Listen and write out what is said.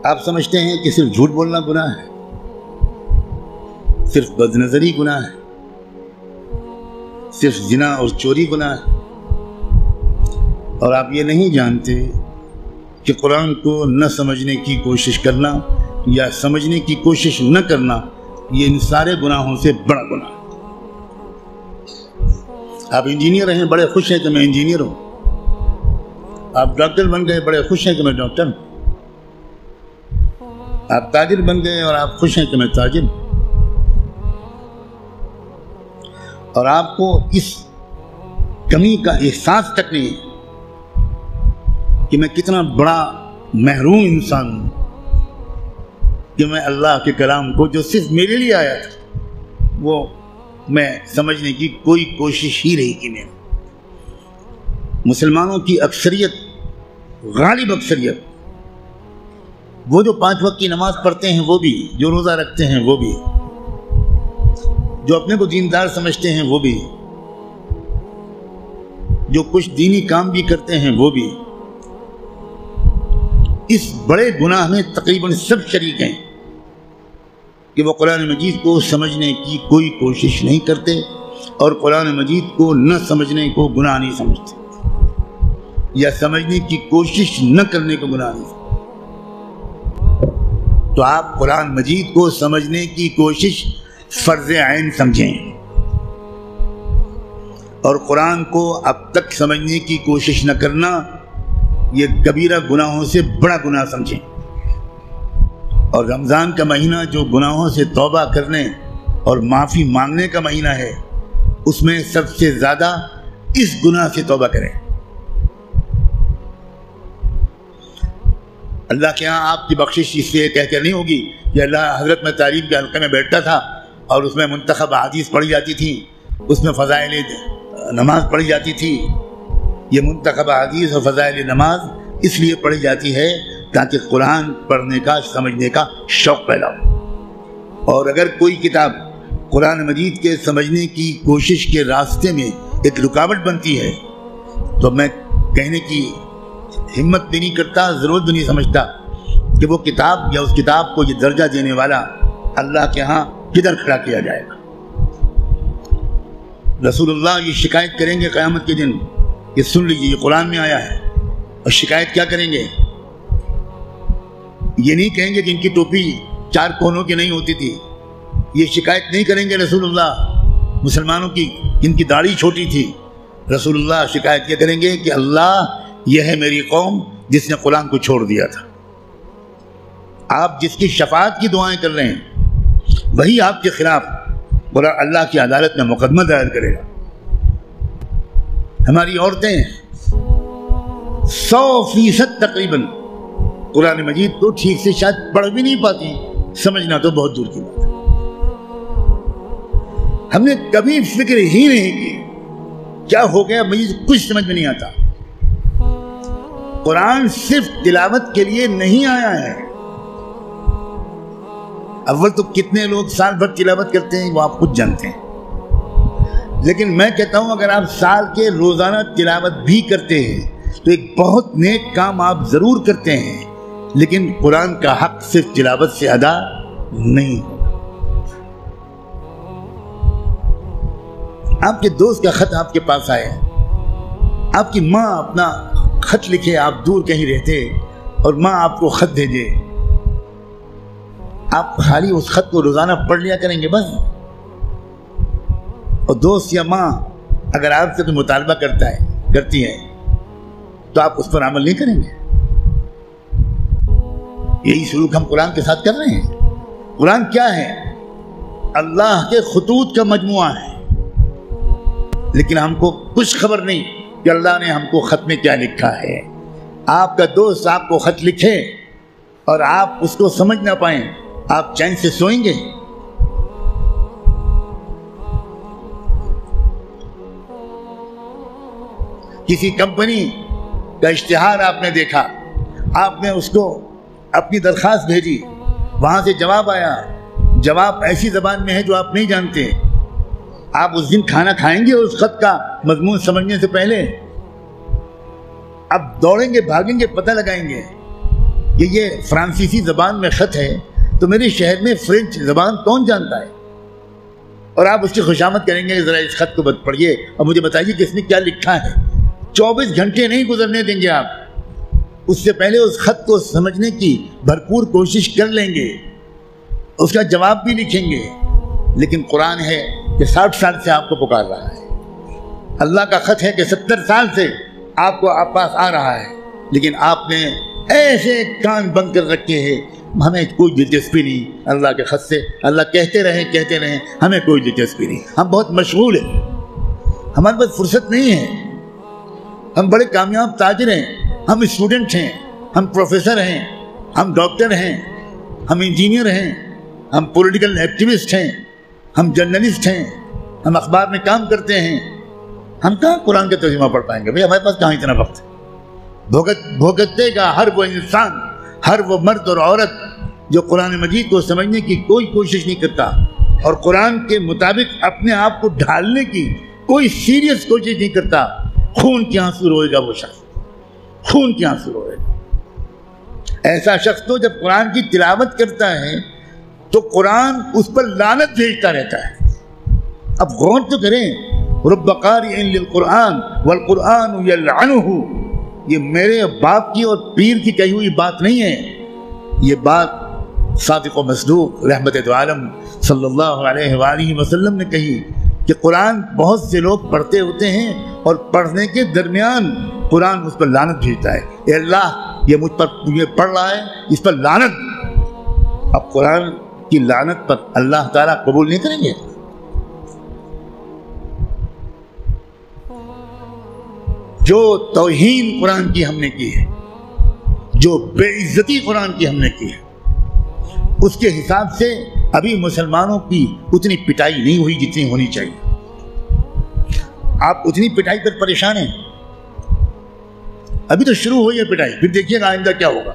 آپ سمجھتے ہیں کہ صرف جھوٹ بولنا گناہ ہے، صرف بدنظری گناہ ہے، صرف زنا اور چوری گناہ ہے، اور آپ یہ نہیں جانتے کہ قرآن کو نہ سمجھنے کی کوشش کرنا یا سمجھنے کی کوشش نہ کرنا یہ ان سارے گناہوں سے بڑا گناہ ہے۔ آپ انجینئر ہیں، بڑے خوش ہیں کہ میں انجینئر ہوں، آپ ڈاکٹر بن گئے، بڑے خوش ہیں کہ میں ڈاکٹر ہوں، آپ تاجر بن گئے اور آپ خوش ہیں کہ میں تاجر ہوں، اور آپ کو اس کمی کا احساس تک نہیں ہے کہ میں کتنا بڑا محروم انسان ہوں کہ میں اللہ کے کلام کو جو صرف میرے لیے آیا تھا وہ میں سمجھنے کی کوئی کوشش ہی نہیں کی میں۔ مسلمانوں کی اکثریت، غالب اکثریت، وہ جو 5 وقت کی نماز پڑھتے ہیں وہ بھی، جو روزہ رکھتے ہیں وہ بھی، جو اپنے کو دیندار سمجھتے ہیں وہ بھی، جو کچھ دینی کام بھی کرتے ہیں وہ بھی، اس بڑے گناہ میں تقریباً سب شریک ہیں کہ وہ قرآن مجید کو سمجھنے کی کوئی کوشش نہیں کرتے اور قرآن مجید کو نہ سمجھنے کو گناہ نہیں سمجھتے یا سمجھنے کی کوشش نہ کرنے کو گناہ نہیں سمجھتے۔ تو آپ قرآن مجید کو سمجھنے کی کوشش فرض عین سمجھیں اور قرآن کو اب تک سمجھنے کی کوشش نہ کرنا یہ کبیرہ گناہوں سے بڑا گناہ سمجھیں۔ اور رمضان کا مہینہ جو گناہوں سے توبہ کرنے اور معافی مانگنے کا مہینہ ہے، اس میں سب سے زیادہ اس گناہ سے توبہ کریں۔ اللہ کے ہاں آپ کی بخشش اس لیے کہہ کر نہیں ہوگی کہ اللہ حضرت میں تعلیم کے حلقے میں بیٹھتا تھا اور اس میں منتخب احادیث پڑھی جاتی تھی، اس میں فضائل نماز پڑھی جاتی تھی۔ یہ منتخب احادیث اور فضائل نماز اس لیے پڑھی جاتی ہے تاکہ قرآن پڑھنے کا، سمجھنے کا شوق پیدا ہو۔ اور اگر کوئی کتاب قرآن مجید کے سمجھنے کی کوشش کے راستے میں ایک رکاوٹ بنتی ہے تو میں کہنے کی ہمت بھی نہیں کرتا، ضرورت بھی نہیں سمجھتا کہ وہ کتاب یا اس کتاب کو یہ درجہ دینے والا اللہ کے ہاں کدھر کھڑا کیا جائے گا۔ رسول اللہ یہ شکایت کریں گے قیامت کے دن، یہ سن لیجیے، یہ قرآن میں آیا ہے، اور شکایت کیا کریں گے؟ یہ نہیں کہیں گے کہ ان کی ٹوپی 4 کونوں کی نہیں ہوتی تھی، یہ شکایت نہیں کریں گے رسول اللہ مسلمانوں کی جن کی داڑھی چھوٹی تھی۔ رسول اللہ شکایت کیا کریں گے کہ اللہ یہ ہے میری قوم جس نے قرآن کو چھوڑ دیا تھا۔ آپ جس کی شفاعت کی دعائیں کر رہے ہیں وہی آپ کے خلاف اللہ کی عدالت میں مقدمہ دائر کرے گا۔ ہماری عورتیں 100% تقریباً قرآن مجید کو ٹھیک سے شاید پڑھ بھی نہیں پاتی، سمجھنا تو بہت دور کی بات ہے۔ ہم نے کبھی فکر ہی نہیں کی کیا ہو گیا، مجھے کچھ سمجھ میں نہیں آتا۔ قرآن صرف تلاوت کے لیے نہیں آیا ہے۔ اول تو کتنے لوگ سال بھر تلاوت کرتے ہیں وہ آپ خود جانتے ہیں، لیکن میں کہتا ہوں اگر آپ سال کے روزانہ تلاوت بھی کرتے ہیں تو ایک بہت نیک کام آپ ضرور کرتے ہیں، لیکن قرآن کا حق صرف تلاوت سے ادا نہیں ہوگا۔ آپ کے دوست کا خط آپ کے پاس آئے، آپ کی ماں اپنا خط لکھے، آپ دور کہیں رہتے اور ماں آپ کو خط بھیجے، آپ خالی اس خط کو روزانہ پڑھ لیا کریں گے بس؟ اور دوست یا ماں اگر آپ سے کوئی مطالبہ کرتی ہے تو آپ اس پر عمل نہیں کریں گے؟ یہی سلوک ہم قرآن کے ساتھ کر رہے ہیں۔ قرآن کیا ہے؟ اللہ کے خطوط کا مجموعہ ہے، لیکن ہم کو کچھ خبر نہیں کہ اللہ نے ہم کو خط میں کیا لکھا ہے۔ آپ کا دوست آپ کو خط لکھے اور آپ اس کو سمجھ نہ پائیں، آپ چین سے سوئیں گے؟ کسی کمپنی کا اشتہار آپ نے دیکھا، آپ نے اس کو اپنی درخواست بھیجی، وہاں سے جواب آیا، جواب ایسی زبان میں ہے جو آپ نہیں جانتے، آپ اس دن کھانا کھائیں گے اس خط کا مضمون سمجھنے سے پہلے؟ اب دوڑیں گے، بھاگیں گے، پتہ لگائیں گے یہ فرانسیسی زبان میں خط ہے تو میرے شہر میں فرینچ زبان کون جانتا ہے؟ اور آپ اس کی خوشامد کریں گے کہ ذرا اس خط کو پڑھیے اور مجھے بتائیے کہ اس میں کیا لکھا ہے۔ 24 گھنٹے نہیں گزرنے دیں گے آپ، اس سے پہلے اس خط کو سمجھنے کی بھرپور کوشش کر لیں گے، اس کا جواب بھی لکھیں گے۔ لیکن قرآن ہے کہ 60 سال سے آپ کو پکار رہا ہے، اللہ کا خط ہے کہ 70 سال سے آپ کو آپ پاس آ رہا ہے، لیکن آپ نے ایسے کان بند کر رکھے ہیں، ہمیں کوئی دلچسپی نہیں اللہ کے خط سے، اللہ کہتے رہیں ہمیں کوئی دلچسپی نہیں، ہم بہت مشغول ہیں، ہمارے پاس فرصت نہیں ہے، ہم بڑے کامیاب تاجر ہیں، ہم اسٹوڈنٹ ہیں، ہم پروفیسر ہیں، ہم ڈاکٹر ہیں، ہم انجینئر ہیں، ہم پولیٹیکل ایکٹیوسٹ ہیں، ہم جرنلسٹ ہیں، ہم اخبار میں کام کرتے ہیں، ہم کہاں قرآن کا ترجمہ پڑھ پائیں گے؟ بھئی ہمارے پاس کہاں اتنا وقت ہے؟ بھوگتے گا ہر وہ انسان، ہر وہ مرد اور عورت جو قرآن مجید کو سمجھنے کی کوئی کوشش نہیں کرتا اور قرآن کے مطابق اپنے آپ کو ڈھالنے کی کوئی سیریس کوشش نہیں کرتا، خون کے آنسو روئے گا وہ شخص، خون کے آنسو روئے گا۔ ایسا شخص تو جب قرآن کی تلاوت کرتا ہے تو قرآن اس پر لعنت بھیجتا رہتا ہے۔ اب غور تو کریں، رب قارئ للقرآن والقرآن یلعنہ، یہ میرے باپ کی اور پیر کی کہی ہوئی بات نہیں ہے، یہ بات صادق و مصدوق رحمت دو عالم صلی اللہ علیہ وآلہ وسلم نے کہی کہ قرآن بہت سے لوگ پڑھتے ہوتے ہیں اور پڑھنے کے درمیان قرآن اس پر لعنت بھیجتا ہے، اے اللہ یہ مجھ پر یہ پڑھ رہا ہے، اس پر لعنت۔ اب قرآن کی لعنت پر اللہ تعالیٰ قبول نہیں کریں گے؟ جو توہین قرآن کی ہم نے کی ہے، جو بے عزتی قرآن کی ہم نے کی ہے، اس کے حساب سے ابھی مسلمانوں کی اتنی پٹائی نہیں ہوئی جتنی ہونی چاہیے۔ آپ اتنی پٹائی پر پریشان ہیں، ابھی تو شروع ہوئی ہے پٹائی، پھر دیکھیے گا آئندہ کیا ہوگا۔